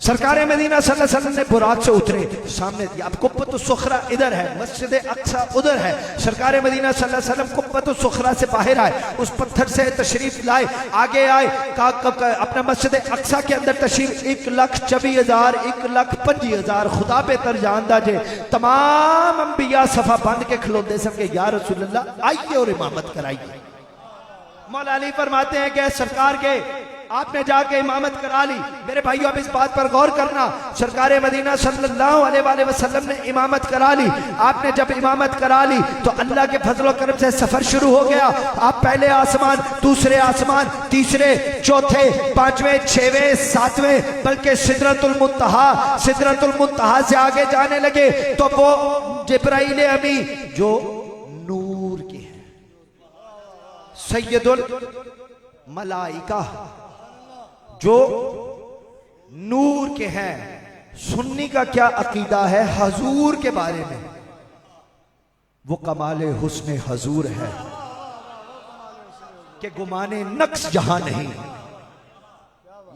S2: सरकार मदीना सल्लल्लाहु अलैहि वसल्लम ने बुराक से उतरे, सामने अब कुब्बत सुखरा इधर है, मस्जिद अक्सा उधर है। सरकार मदीना सल्लल्लाहु अलैहि वसल्लम कुब्बत सुखरा से बाहर आए, उस पत्थर से तशरीफ लाए, आगे आए अपना मस्जिद अक्सा के अंदर तशरीफ 1,24,000 1,25,000 खुदा बेहतर जानदा जे तमाम अंबिया सफा बंद के खलोते सब के या रसूल अल्लाह आइए और इमामत कराइए। मौला अली फरमाते हैं कि सरकार के आपने जाके इमामत करा ली। मेरे भाइयों अब इस बात पर गौर करना, सरकार मदीना सल्लल्लाहु अलैहि वसल्लम ने इमामत करा ली। आपने जब इमामत करा ली तो अल्लाह के फजल करम से सफर शुरू हो गया। आप पहले आसमान, दूसरे आसमान, तीसरे, चौथे, पांचवें, छठवें, सातवें, बल्कि सिदरतुल मुंतहा से आगे जाने लगे तो वो जिब्राइल अमी जो नूर के हैं, सैयदुल मलाइका जो नूर के हैं। सुन्नी का क्या अकीदा है हजूर के बारे में? वो कमाले हुस्ने हजूर है कि गुमाने नक्स जहां नहीं।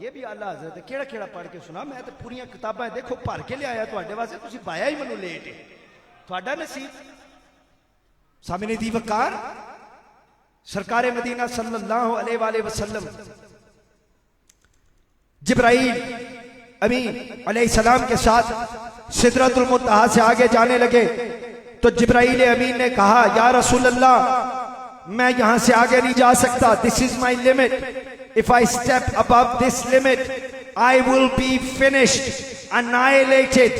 S2: ये भी आला हज़रत है, केड़ा केड़ा पढ़ के सुना। मैं तो पूरी किताबां देखो भर के ले आया तुहाडे वास्ते, तुसीं पाया ही मैनूं लेट है। तुहाडा नसीब सामने दी वकार सरकार मदीना सल्लल्लाहु अलैहि वसल्लम जिब्राइल अमीन अलैहिस्सलाम के साथ सिदरतुल मुंतहा से आगे जाने लगे तो जिब्राइल अमीन ने कहा, या रसूल अल्लाह मैं यहां से आगे नहीं जा सकता, this is my limit, if I step above this limit I will be finished annihilated.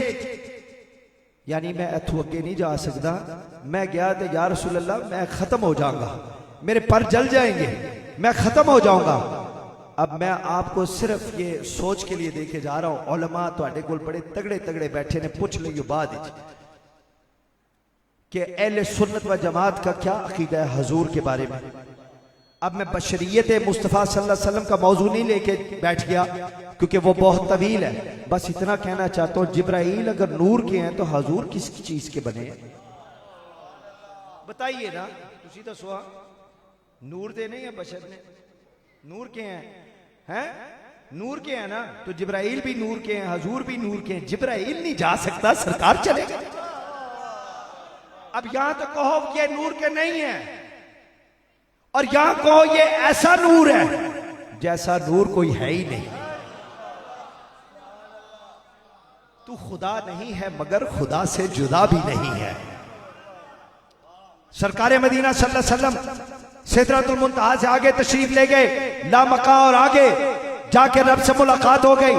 S2: यानी मैं इथों अगे नहीं जा सकता, मैं गया तो या रसूल अल्लाह मैं खत्म हो जाऊंगा, मेरे पर जल जाएंगे, मैं खत्म हो जाऊंगा। अब मैं आपको सिर्फ ये सोच के लिए देके जा रहा हूं, उलमा तुहाडे कोल बड़े तगड़े तगड़े बैठे ने, पूछ लियो बाद कि अहले सुन्नत व जमात का क्या अकीदा है हजूर के बारे में। अब मैं बशरियत मुस्तफ़ा सल्लल्लाहु अलैहि वसल्लम का मौजू नहीं लेके बैठ गया क्योंकि वो बहुत तवील है। बस इतना कहना चाहता हूं, जिब्राइल अगर नूर के हैं तो हजूर किस चीज के बने? बताइए ना, तुसी तो सुहा नूर दे नहीं है, बशर ने नूर के हैं नूर के हैं ना, तो जिब्राइल भी नूर के हैं, हजूर भी नूर के हैं। जिब्राइल नहीं जा सकता, सरकार चलेगा। अब यहां तो कहो ये नूर के नहीं है और यहां कहो ये ऐसा नूर है जैसा नूर कोई है ही नहीं। तू खुदा नहीं है मगर खुदा से जुदा भी नहीं है। सरकार मदीना सल्लल्लाहु अलैहि वसल्लम सिदरतुल मुंतहा से आगे तशरीफ ले गए, लामका और आगे जाके रब से मुलाकात हो गई।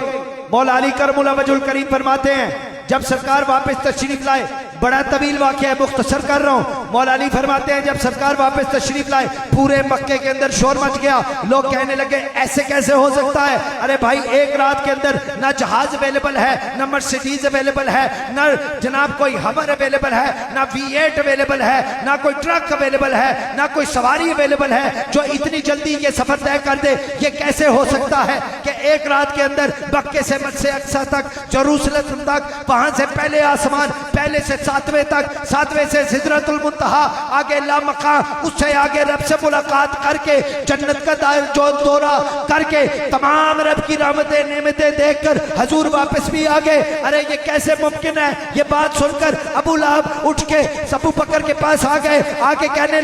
S2: मौला अली करमुल्लाह वजहुल करीम फरमाते हैं जब सरकार वापस तशरीफ लाए, बड़ा तवील वाक़या है, मुख्तसर कर रहा हूं। मौला अली फरमाते हैं जब सरकार वापस तशरीफ लाए पूरे मक्के के अंदर शोर मच गया। लोग कहने लगे ऐसे कैसे हो सकता है? अरे भाई एक रात के अंदर ना जहाज अवेलेबल है, ना मर्सिडीज अवेलेबल है, ना जनाब कोई हमर अवेलेबल है, ना V8 अवेलेबल है, ना कोई ट्रक अवेलेबल है, ना कोई सवारी अवेलेबल है जो इतनी जल्दी ये सफर तय कर दे। ये कैसे हो सकता है कि एक रात के अंदर मक्के से मस्जिद अक्सा तक, जेरूसलम तक, वहां से पहले आसमान, पहले से सातवें तक, सातवें से सिदरतुल मुंतहा, आगे लामका, उससे आगे रब से मुलाकात करके जन्नत का जो दौरा करके तमाम रब की रहमतें नेमतें देखकर हजूर वापस भी आ गए। अरे ये कैसे मुमकिन है? ये बात सुनकर अबू लहब उठ के अबू बकर के पास आ गए, आके कहने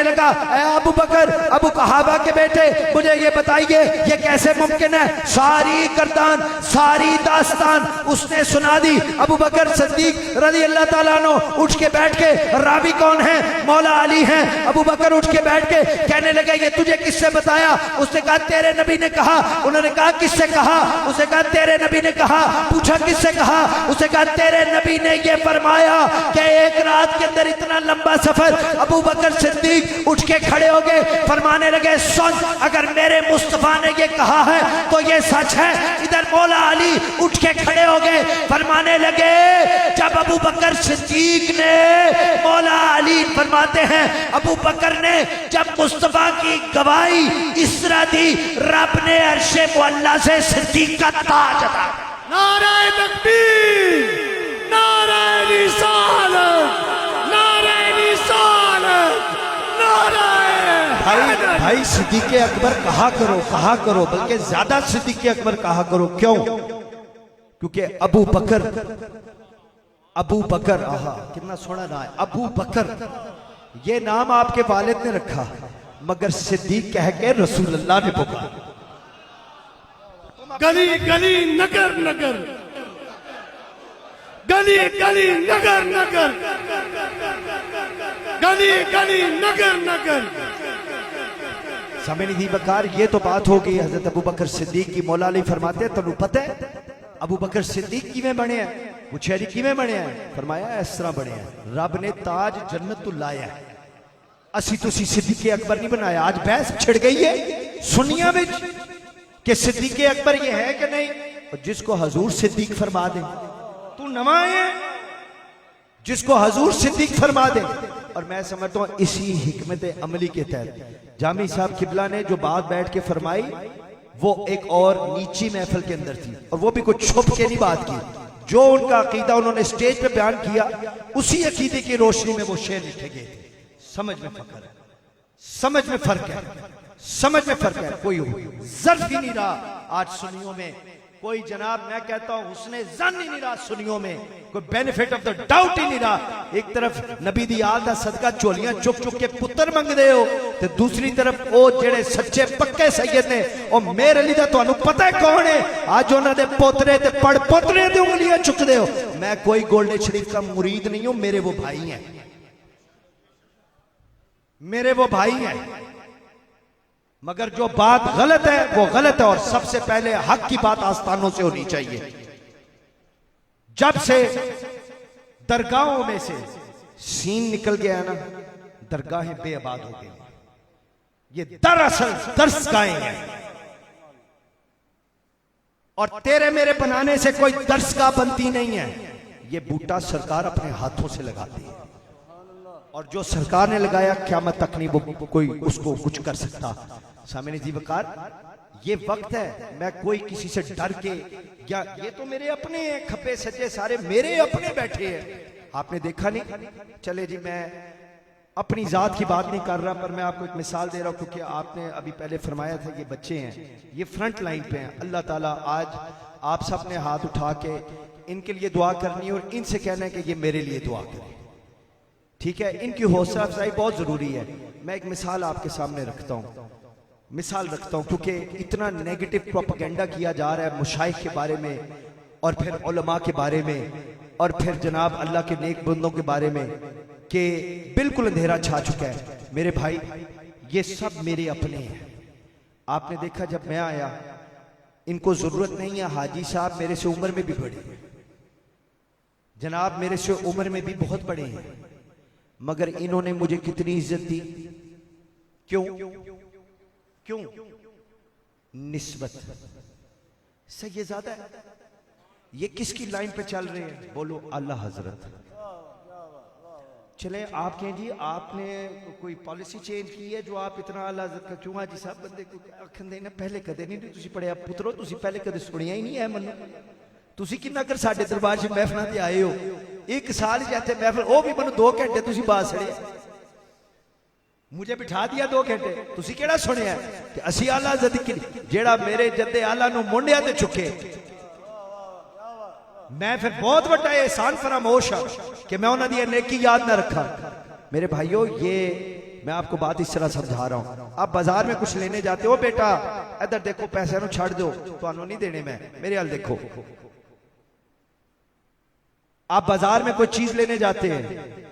S2: लगा अबू बकर, अबू कहाबा के बेटे, मुझे ये बताइए ये कैसे मुमकिन है? सारी गर्दान, सारी दास्तान उसने सुना दी। अबू बकर सिद्दीक रज़ी अल्लाह ताला अन्हु उठ के बैठ के, रावी कौन है? मौला अली हैं। अबू बकर उठ के बैठ के कहने लगे ये तुझे किससे बताया? उसने कहा तेरे नबी ने कहा। उन्होंने कहा किससे कहा? उसने कहा तेरे नबी ने कहा। पूछा किससे कहा? उसने कहा तेरे नबी ने ये फरमाया कि एक रात के अंदर इतना लंबा सफर। अबू बकर सिद्दीक उठ के खड़े हो गए, फरमाने लगे सुन, अगर मेरे मुस्तफा ने ये कहा है तो ये सच है। इधर मौला अली उठ के खड़े हो गए, फरमाने लगे जब अबू बकर सिद्दीक ने, मौला अली फरमाते हैं अबू बकर ने जब मुस्तफा की गवाही इस तरह दी, रब ने अर्शे मुअल्ला से सिद्दीक का ताज अता।
S3: नारे तकबीर, नारे रिसालत, नारे रिसालत, नारे
S2: भाई भाई सिद्दीक अकबर कहा करो, बल्कि ज्यादा सिद्दीक अकबर कहा करो। क्यों? क्योंकि अबू बकर, आहा कितना सोना नाम है अबू बकर, ये नाम आपके वालिद ने रखा, मगर सिद्दीक कह के रसूलुल्लाह ने पुकारा।
S3: गली गली नगर नगर, गली गली नगर नगर, गली गली नगर नगर।
S2: समय नहीं बकार, ये तो बात हो गई हजरत अबू बकर सिद्दीक की। मौला अली फरमाते हैं तेनू पता है अबू बकर सिद्दीक किवें बने हैं? पूछा जी किवें बने हैं? फरमाया इस तरह बने हैं, रब ने ताज जन्नत तो लाया है, असी तुसी सिद्दीक अकबर नहीं बनाया। आज बहस छिड़ गई है सुन्नियां में कि सिद्दीक अकबर ये है कि नहीं। और जिसको हजूर सिद्दीक फरमा दे तू नवा है, जिसको हजूर सिद्दीक फरमा दे। और मैं समझता हूं इसी हिकमत अमली के तहत जामी साहब किबला ने जो बात बैठ के फरमाई वो एक और नीची महफिल के अंदर थी, और वो भी कुछ छुप के नहीं बात की। जो उनका अकीदा उन्होंने स्टेज पे बयान किया, उसी अकीदे की रोशनी में वो शेर लिखे गए थे। समझ में फर्क है, समझ में फर्क है, समझ में फर्क है। कोई जर्फ ही नहीं रहा आज सुन्नियों में, कोई जनाब मैं कहता हूं उसने जन ही नहीं रहा सुन्नियों में, कोई बेनिफिट ऑफ द डाउट ही नहीं रहा। एक तरफ नबी दी आल दा सदका झोलियां चुक चुक के पुत्र मंगदे हो, ते दूसरी तरफ वो जेड़े सच्चे पक्के सैयद ने ओ मेर अली दा तुहानू पता है कौन है? आज उन्हां दे पोतरे ते पड़ पोतरे दी उंगलियां चुकदे हो। मैं कोई गोल्डन शरीफ का मुरीद नहीं हूं, मेरे वो भाई हैं, मेरे वो भाई हैं। मगर जो बात गलत है वो गलत है, और सबसे पहले हक की बात आस्थानों से होनी चाहिए। जब से दरगाहों में से सीन निकल गया ना, दरगाहें बेआबाद हो गई। ये दरअसल दर्सगाहें हैं, और तेरे मेरे बनाने से कोई दर्सगाह बनती नहीं है। ये बूटा सरकार अपने हाथों से लगाती है, और जो सरकार ने लगाया क़यामत तक नहीं वो कोई उसको कुछ कर सकता। सामने जी वकार, ये वक्त है, मैं कोई किसी से डर के, या ये तो मेरे अपने हैं, खपे सज्जे सारे मेरे अपने बैठे हैं। आपने देखा नहीं? चले जी मैं अपनी जात की बात नहीं कर रहा, पर मैं आपको एक मिसाल दे रहा हूं, क्योंकि आपने अभी पहले फरमाया था ये बच्चे हैं, ये फ्रंट लाइन पे हैं। अल्लाह ताला आज आप सब ने हाथ उठा के इनके लिए दुआ करनी है, और इनसे कहना है कि ये मेरे लिए दुआ करें, ठीक है? इनकी हौसला अफजाई बहुत जरूरी है। मैं एक मिसाल आपके सामने रखता हूं, मिसाल रखता हूं, क्योंकि इतना नेगेटिव प्रोपेगेंडा किया जा रहा है मुशाइख के बारे में, और फिर उलमा के बारे में, और फिर जनाब अल्लाह के नेक बंदों के बारे में, कि बिल्कुल अंधेरा छा चुका है। मेरे भाई ये सब मेरे अपने हैं। आपने देखा जब मैं आया, इनको जरूरत नहीं है, हाजी साहब मेरे से उम्र में भी बड़े हैं, जनाब मेरे से उम्र में भी बहुत बड़े हैं, मगर इन्होंने मुझे कितनी इज्जत दी। क्यों? क्यों? निस्बत से ये ज्यादा है। ये किसकी लाइन पे चल रहे हैं? बोलो अल्लाह हजरत। चले आप कहें जी आपने कोई पॉलिसी चेंज की है जो आप इतना अल्लाह हजरत का क्यों? हाजी साहब बंदे को आखन देना पहले कदे नहीं तुसी पढ़िया पुत्रो, तुसी पहले कदे सुनिया ही नहीं है मनु। तुसी किन्ना कर साडे दरबार च महफिलां ते आए हो, एक साल जाते महफिल, वो भी मनु 2 घंटे तुसी बात सड़े, मुझे बिठा दिया 2 घंटे, तुसी केड़ा सुनिया कि असी आला हजरत जेड़ा मेरे जद्दे आला नु मुंडिया ते चुके। मैं फिर बहुत बड़ा एहसान फरामोश हाँ कि मैं उन्होंने दी नेकी याद ना रखा। मेरे भाइयों ये मैं आपको बात इस तरह समझा रहा हूं, आप बाजार में कुछ लेने जाते हो, बेटा इधर देखो पैसे नु छड़ दो, तुहानू नहीं देने, मैं मेरे हाल देखो। आप बाजार में कोई चीज लेने जाते हैं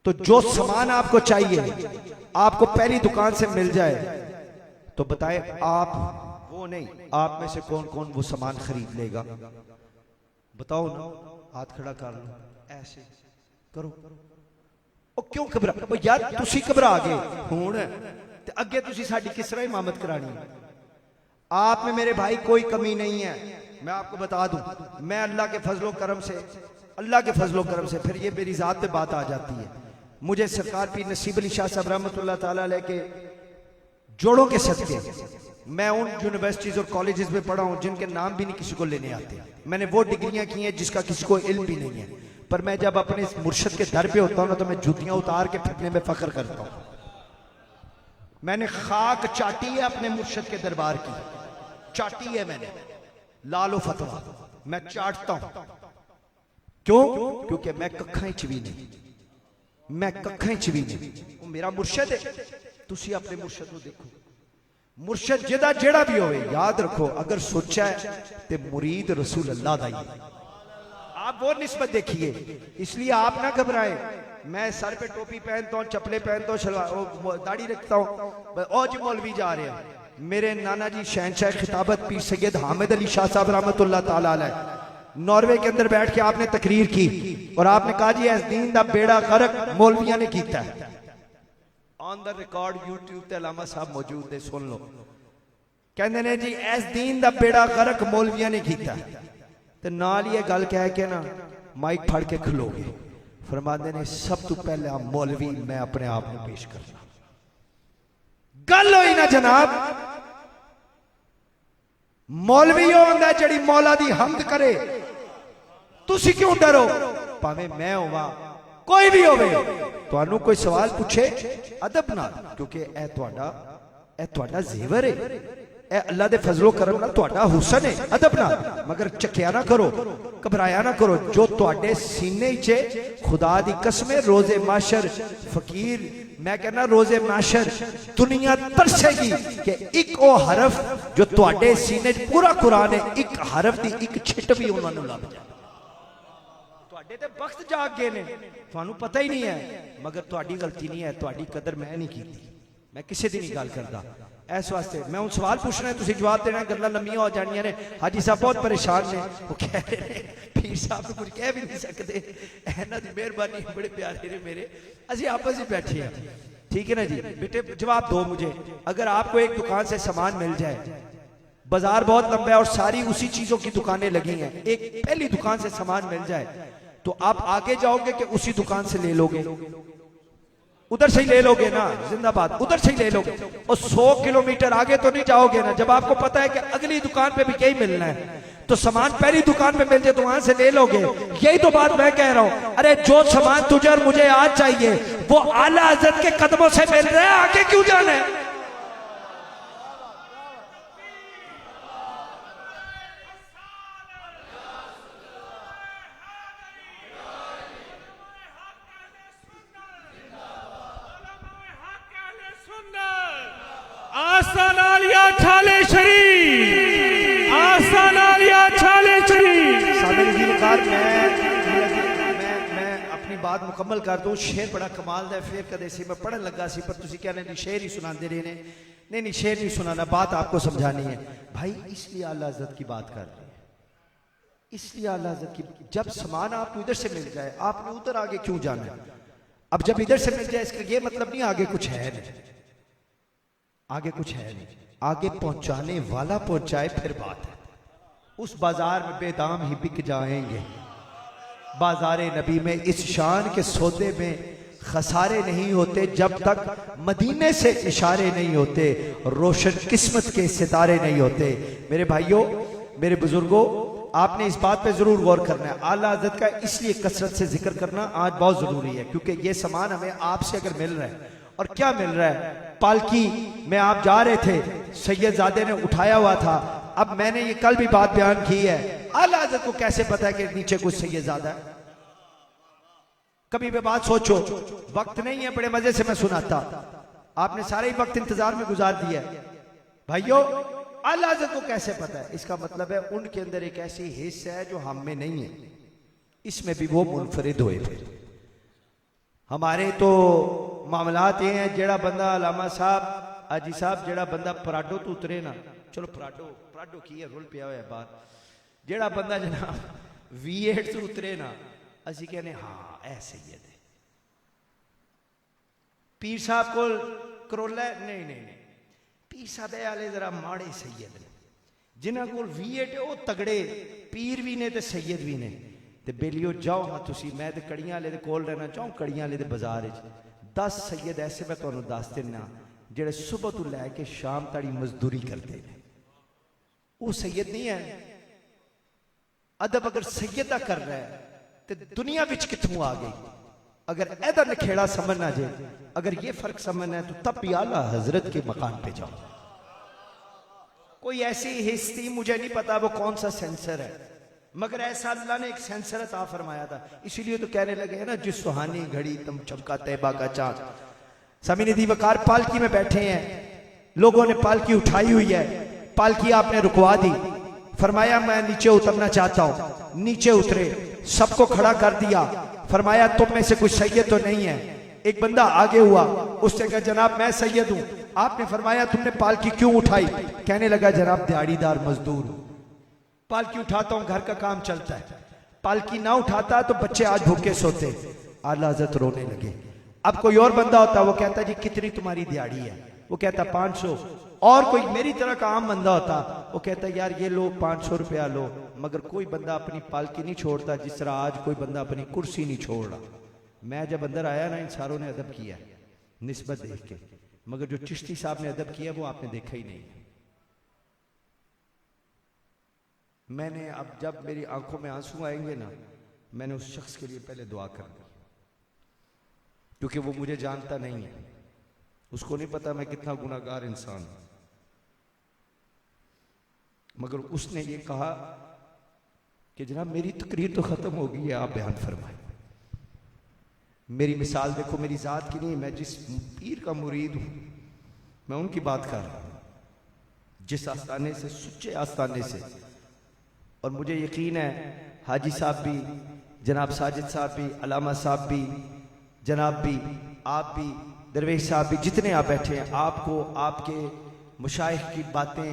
S2: तो जो सामान आपको चाहिए आपको पहली दुकान से मिल जाए तो बताएं आप वो नहीं, आप में से कौन कौन वो सामान खरीद लेगा? बताओ ना, हाथ खड़ा कर लो, ऐसे करो। ओ क्यों घबरा? ओ यार तुसी घबरा गए हुण ते अगे तुसी साडी किस तरह इमामत करानी? आप में मेरे भाई कोई कमी नहीं है, मैं आपको बता दूं, मैं अल्लाह के फजलो करम से, अल्लाह के फजलो करम से, फिर ये मेरी जात पे बात आ जाती है। मुझे सरकार पीर नसीब अली शाह साहब रहमतुल्लाह ताला अलैह के जोड़ों के सदके मैं उन यूनिवर्सिटीज और कॉलेजेस में पढ़ा हूं जिनके नाम भी नहीं किसी को लेने आते। मैंने वो डिग्रियां की हैं जिसका किसी को इल्म भी नहीं है, पर मैं जब अपने इस मुर्शद के दर पे होता हूं ना तो मैं जूतियां उतार के फिरने में फख्र करता हूं। मैंने खाक चाटी है अपने मुर्शद के दरबार की, चाटी है मैंने, लालो फतवा मैं चाटता हूं। क्यों? क्योंकि मैं कखा च भी नहीं, मैं कखा च भी नहीं, वो मेरा मुर्शद है। तुसी अपने मुर्शद को देखो, मुर्शद जिदा जेड़ा भी होवे, याद रखो अगर सोचा है तो मुरीद रसूल अल्लाह दा ही है। आप वो निस्बत देखिए, इसलिए आप ना घबराएं। मैं सर पे टोपी पहनता हूँ, चप्पलें पहनता हूँ, शलवार दाढ़ी रखता हूँ, और जी मौलवी जा रहे हैं। मेरे नाना जी शहनशाह खिताबत पीर सैयद हामिद अली शाह साहब रहमतुल्लाह ताला अलैह नॉर्वे के अंदर बैठ के आपने तकरीर की और आपने कहा जी इस दीन दा बेड़ा गर्क मौलवियां ने कीता है। ऑन द रिकॉर्ड यूट्यूब ते अलामा साहब मौजूद है, सुन लो। कहते ने जी इस दीन दा बेड़ा गर्क मौलवियां ने कीता, ते नाल ये गल कह के ना माइक फड़ के खलोगे। फरमाते ने सब तो पहले मौलवी मैं अपने आप को पेश करना। गल होई ना जनाब, मौलवी होंदा जड़ी मौला दी हमद करे। तुसी क्यों डरो? भावे मैं होवा कोई भी होवे, तुहानू कोई सवाल पूछे अदब नाल, क्योंकि ए तुहाडा जेवर है, ए अल्लाह दे फजलो करम नाल तुहाडा हुसन है, अदब नाल। मगर चकिया ना करो, घबराया ना करो। जो तुहाडे सीने च खुदा दी कसम है, रोजे माशर फकीर, मैं कहना रोजे माशर दुनिया तरसेगी कि एक ओ हरफ जो तुहाडे सीने च पूरा कुरान है, एक हरफ दी एक छिट भी उन्हां नू लभ जाए। तुहाडे ते वक्त जाग गए ने, तुहानू पता ही नहीं है, मगर तुहाडी गलती नहीं है, तुहाडी कदर मैं नहीं कीती। मैं किसी दी नहीं गल करदा। इस वास्ते मैं हूं सवाल पूछना है, तुसीं जवाब देना, गल्लां लम्मियां हो जानियां ने। हाजी साहब बहुत परेशान ने, वो कह रहे हैं पीर साहब कुछ कह भी नहीं सकते, इन्हां दी मेहरबानी, बड़े प्यारे ने मेरे, असीं आपस में बैठे हैं। ठीक है ना जी बेटे, जवाब दो मुझे। अगर आपको एक दुकान से सामान मिल जाए, बाजार बहुत लंबा है और सारी उसी चीजों की दुकानें लगी हैं, एक पहली दुकान से सामान मिल जाए तो आप आगे जाओगे कि उसी दुकान से ले लोगे? उधर से ही ले लोगे ना, जिंदाबाद, उधर से ही ले लोगे। और 100 किलोमीटर आगे तो नहीं जाओगे ना, जब आपको पता है कि अगली दुकान पे भी यही मिलना है तो सामान पहली दुकान पे मिल जाए तो वहां से ले लोगे। यही तो बात मैं कह रहा हूं। अरे जो सामान तुझे और मुझे आज चाहिए वो आला हज़रत के कदमों से मिल रहा है, आगे क्यों जाना है?
S3: आसान आलिया छाले शरीफ, आसान आलिया छाले शरीफ।
S2: मैं अपनी बात मुकम्मल कर दूं। शेर बड़ा कमाल है, फिर कदे सी मैं पढ़न लगा सी, पर तुसी कहने नहीं शेर ही सुनाते रहे ने। नहीं शेर नहीं सुनाना, बात आपको समझानी है भाई। इसलिए आला हज़रत की बात कर रहे हैं, इसलिए आला हज़रत की। जब सामान आपको इधर से मिल जाए, आपने उधर आगे क्यों जाना है? अब जब इधर से मिल जाए इसका ये मतलब नहीं आगे कुछ है नहीं, आगे कुछ है नहीं, आगे पहुंचाने वाला पहुंचाए फिर बात है। उस बाजार में बेदाम ही बिक जाएंगे, बाजार नबी में इस शान के सौदे में खसारे नहीं होते जब तक मदीने से इशारे नहीं होते, रोशन किस्मत के सितारे नहीं होते। मेरे भाइयों, मेरे बुजुर्गों, आपने इस बात पे जरूर गौर करना है। आला हज़रत का इसलिए कसरत से जिक्र करना आज बहुत जरूरी है, क्योंकि ये सामान हमें आपसे अगर मिल रहा है, और क्या मिल रहा है? पालकी में आप जा रहे थे, सैयदजादे ने उठाया हुआ था। अब मैंने ये कल भी बात बयान की है, आला हज़रत को कैसे पता है कि नीचे कुछ सैयदजादा है? कभी भी बात सोचो, वक्त नहीं है, बड़े मजे से मैं सुनाता, आपने सारे ही वक्त इंतजार में गुजार दिया। भाइयों, आला हज़रत को कैसे पता है? इसका मतलब है उनके अंदर एक ऐसी हिस्सा है जो हम में नहीं है, इसमें भी वो मुनफरिद हुए। फिर हमारे तो मामलात ये हैं, जेड़ा बंदा अलामा साहब आजी साहब जेड़ा बंदा पराडो तो उतरे ना, चलो पराडो की है, रुल पिया हुआ है बाहर, जेड़ा बंदा जनाब V8 से उतरे ना, असी कहने हाँ ऐसे ही है। पीर साहब को करोला नहीं, पीर साहब आले जरा माड़े सैयद ने, जिन्हां कोल वीएट है वो तगड़े पीर भी ने ते सैयद भी ने ते बेलियो जाओ हाँ तुसी मैं ते कड़ियां वाले दे कोल रहना चाहूँ कड़ियां वाले दे बाजार 10 सैयद ऐसे मैं तुहानू दस देना जेड़े सुबह तो लैके शाम तड़ी मजदूरी करते हैं वो सैयद नहीं है। अदब अगर सैयद का कर रहा है तो दुनिया विच कित्थों आ गई। अगर ऐदा नखेड़ा समझना जे अगर ये फर्क समझना है तो तब भी आला हजरत के मकान पे जाओ। कोई ऐसी हिस्ती मुझे नहीं पता वो कौन सा सेंसर है मगर ऐसा अल्लाह ने एक सेंसर अता फरमाया था। इसीलिए तो कहने लगे हैं ना जिस सुहानी घड़ी तुम चमका तैबा का चांद। समीनी दी वकार पालकी में बैठे हैं लोगों ने पालकी उठाई हुई है पालकी आपने रुकवा दी फरमाया मैं नीचे उतरना चाहता हूं नीचे उतरे सबको खड़ा कर दिया फरमाया तुम में से कोई सैयद तो नहीं है। एक बंदा आगे हुआ उसने कहा जनाब मैं सैयद हूं। आपने फरमाया तुमने पालकी क्यों उठाई। कहने लगा जनाब दिहाड़ीदार मजदूर हूं पालकी उठाता हूं घर का काम चलता है पालकी ना उठाता तो बच्चे आज भूखे सोते। आला हज़रत रोने लगे। अब कोई और बंदा होता वो कहता जी कितनी तुम्हारी दिहाड़ी है वो कहता 500। और कोई मेरी तरह का आम बंदा होता वो कहता यार ये लो 500 रुपया लो। मगर कोई बंदा अपनी पालकी नहीं छोड़ता जिस तरह आज कोई बंदा अपनी कुर्सी नहीं छोड़ रहा। मैं जब अंदर आया ना इन सारों ने अदब किया निस्बत देख के मगर जो चिश्ती साहब ने अदब किया वो आपने देखा ही नहीं। मैंने अब जब मेरी आंखों में आंसू आएंगे ना मैंने उस शख्स के लिए पहले दुआ कर दी क्योंकि वो मुझे जानता नहीं है उसको नहीं पता मैं कितना गुनाहगार इंसान हूं। मगर उसने ये कहा कि जनाब मेरी तकरीर तो खत्म हो गई है आप बयान फरमाएं। मेरी मिसाल देखो मेरी जात की नहीं मैं जिस पीर का मुरीद हूं मैं उनकी बात कर रहा हूं जिस आस्थाने से सच्चे आस्थाने से। और मुझे यकीन है हाजी साहब भी जनाब साजिद साहब भी अलामा साहब भी जनाब भी आप भी दरवेश साहब भी जितने आप बैठे हैं आपको आपके मुशाइख की बातें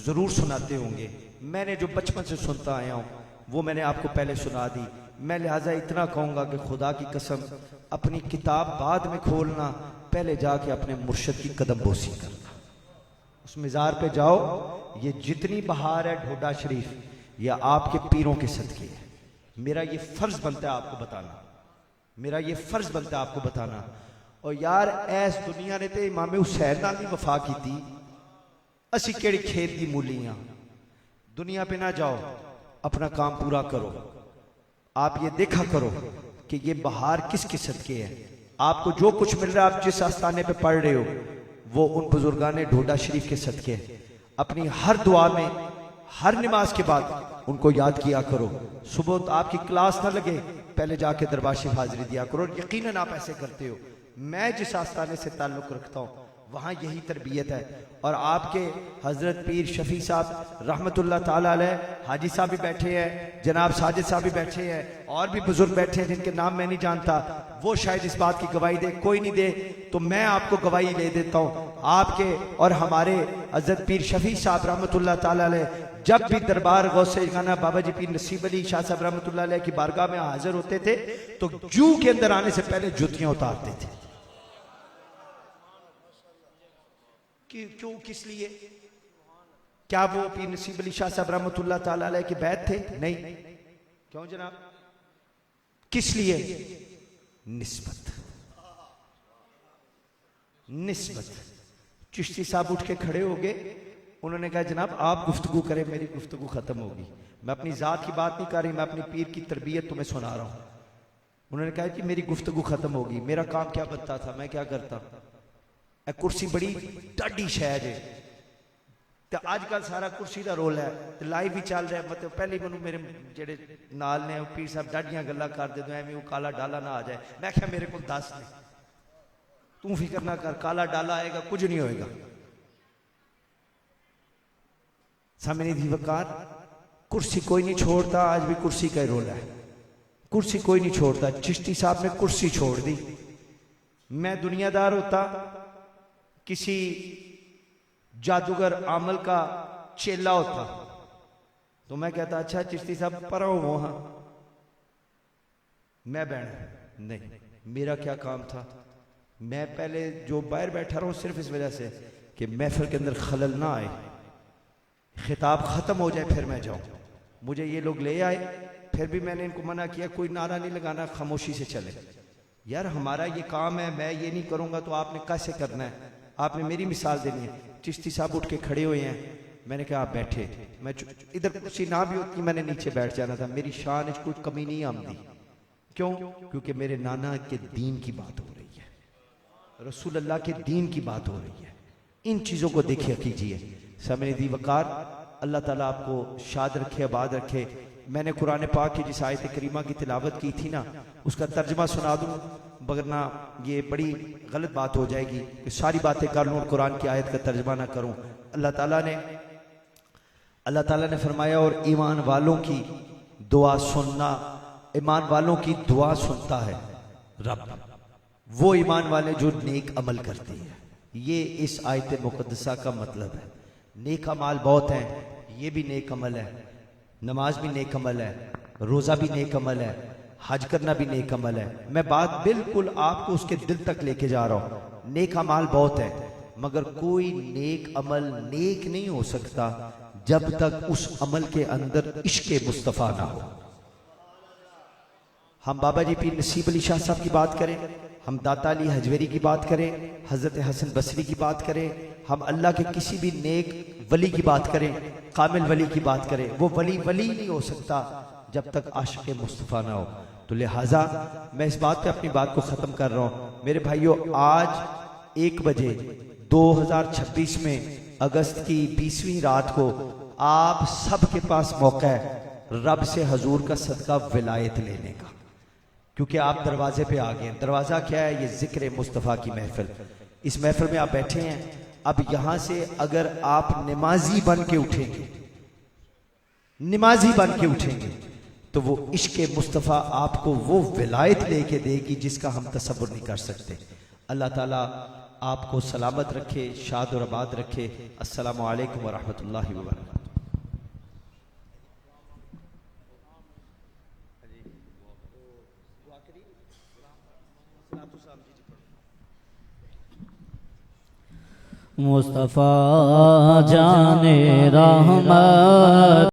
S2: ज़रूर सुनाते होंगे। मैंने जो बचपन से सुनता आया हूँ वो मैंने आपको पहले सुना दी। मैं लिहाजा इतना कहूँगा कि खुदा की कसम अपनी किताब बाद में खोलना पहले जाके अपने मुर्शद की कदम बोसी करना। उस मज़ार पे जाओ ये जितनी बहार है ढोडा शरीफ या आपके पीरों के सदके है। मेरा ये फर्ज बनता है आपको बताना मेरा ये फर्ज बनता है आपको बताना। और यार ऐस दुनिया ने तो इमाम हुसैन नाल भी वफा की थी असी केड़ी खेत की मूली हाँ। दुनिया पे ना जाओ अपना काम पूरा करो। आप ये देखा करो कि ये बहार किसके सदके है। आपको जो कुछ मिल रहा है आप जिस आस्थाने पे पढ़ रहे हो वो उन बुजुर्गाने ढोडा शरीफ के सदके है। अपनी हर दुआ में हर नमाज के बाद उनको याद किया करो। सुबह तो आपकी क्लास ना लगे पहले जाके दरबार शरीफ हाजिरी दिया करो। यकीनन आप ऐसे करते हो। मैं जिस आस्थाने से ताल्लुक़ रखता हूँ वहाँ यही तरबियत है। और आपके हज़रत पीर शफी साहब रहमतुल्लाह ताला अलैह हाजी साहब भी बैठे हैं जनाब साजिद साहब भी बैठे हैं और भी बुजुर्ग बैठे हैं जिनके नाम मैं नहीं जानता। वो शायद इस बात की गवाही दे कोई नहीं दे तो मैं आपको गवाही ले देता हूँ। आपके और हमारे हज़रत पीर शफी साहब रहमतुल्लाह ताला अलैह जब भी दरबार गौसे खाना बाबा जी पीर नसीब अली शाह साहब रहमतुल्लाह अलैह की बारगाह में हाजिर होते थे तो जू के अंदर आने से पहले जूतियां उतारते थे। क्यों किस लिए? क्या वो पीर नसीब अली शाह साहब रहमतुल्लाह ताला अलैह के बैत थे? नहीं। क्यों जनाब? किस लिए? निस्बत। निस्बत। चिश्ती साहब उठ के खड़े हो गए उन्होंने कहा जनाब आप गुफ्तगू करें मेरी गुफ्तगू खत्म होगी। मैं अपनी जात की बात नहीं कर रही मैं अपनी पीर की तरबियत तुम्हें सुना रहा हूं। उन्होंने कहा कि मेरी गुफ्तगू खत्म होगी। मेरा काम क्या बनता था मैं क्या करता। ए कुर्सी बड़ी टाडी शह है तो अजकल सारा कुर्सी का रोल है तो लाइव भी चल रहा है। मतलब पहले मैं मेरे जेडे नाल ने पीर साहब डाडियां गल्लां कर दे दो एवं काला डाला ना आ जाए। मैं क्या मेरे को दस दे तू फिक्र ना कर काला डाला आएगा कुछ नहीं होएगा। सामने दी वकार कुर्सी कोई नहीं छोड़ता। आज भी कुर्सी का रोल है। कुर्सी कोई नहीं छोड़ता। चिश्ती साहब ने कुर्सी छोड़ दी। मैं दुनियादार होता किसी जादूगर आमल का चेला होता तो मैं कहता अच्छा चिश्ती साहब पर वो हाँ मैं बैठ नहीं। मेरा क्या काम था। मैं पहले जो बाहर बैठा रहा हूं सिर्फ इस वजह से कि महफिल के अंदर खलल ना आए। खिताब ख़त्म हो जाए फिर मैं जाऊँ। मुझे ये लोग ले आए, फिर भी मैंने इनको मना किया, कोई नारा नहीं लगाना, खामोशी से चले। यार हमारा ये काम है, मैं ये नहीं करूँगा तो आपने कैसे करना है? आपने मेरी मिसाल देनी है। चिश्ती साहब उठ के खड़े हुए हैं, मैंने कहा आप बैठे। मैं इधर कुर्सी ना भी होती मैंने नीचे बैठ जाना था, मेरी शान में कुछ कमी नहीं आमदी। क्यों? क्योंकि मेरे नाना के दीन की बात हो रही है, रसूल अल्लाह के दीन की बात हो रही है। इन चीज़ों को देखिए कीजिए। सामने दी वकार, अल्लाह ताला आपको शाद रखे, आबाद रखे। मैंने कुरान पाक की जिस आयत करीमा की तिलावत की थी ना, उसका तर्जमा सुना दूँ, वरना ये बड़ी गलत बात हो जाएगी कि सारी बातें कर लूँ और कुरान की आयत का तर्जमा ना करूँ। अल्लाह ताला ने फरमाया, और ईमान वालों की दुआ सुनना, ईमान वालों की दुआ सुनता है रब, वो ईमान वाले जो नेक अमल करते हैं। ये इस आयत मुकद्दसा का मतलब है। नेक अमाल बहुत हैं, ये भी नेक अमल है, नमाज भी नेक अमल है, रोज़ा भी नेक अमल है, हज करना भी नेक अमल है। मैं बात बिल्कुल आपको उसके दिल तक लेके जा रहा हूँ। नेक अमाल बहुत है, मगर कोई नेक अमल नेक नहीं हो सकता जब तक उस अमल के अंदर इश्क़ मुस्तफ़ा ना हो। हम बाबा जी पीर नसीब अली शाह साहब की बात करें, हम दाता अली हजवेरी की बात करें, हज़रत हसन बसरी की बात करें, हम अल्लाह के किसी भी नेक वली की बात करें, कामिल वली की बात करें, वो वली नहीं हो सकता जब तक आशिक़ मुस्तफ़ा ना हो। तो लिहाजा मैं इस बात पे अपनी बात को ख़त्म कर रहा हूँ। मेरे भाइयों, आज 1 बजे 2026 में अगस्त की 20वीं रात को आप सब के पास मौका है रब से हजूर का सदका विलायत लेने का, क्योंकि आप दरवाजे पे आ गए हैं। दरवाज़ा क्या है? ये जिक्र मुस्तफ़ा की महफिल। इस महफिल में आप बैठे हैं। अब यहां से अगर आप नमाजी बन के उठेंगे, नमाजी बन के उठेंगे, तो वो इश्क़ मुस्तफ़ा आपको वो विलायत लेके देगी जिसका हम तसव्वुर नहीं कर सकते। अल्लाह ताला आपको सलामत रखे, शाद और आबाद रखे। अस्सलामु अलैकुम व रहमतुल्लाहि व बरकातहू।
S4: मुस्तफ़ा जाने रहमत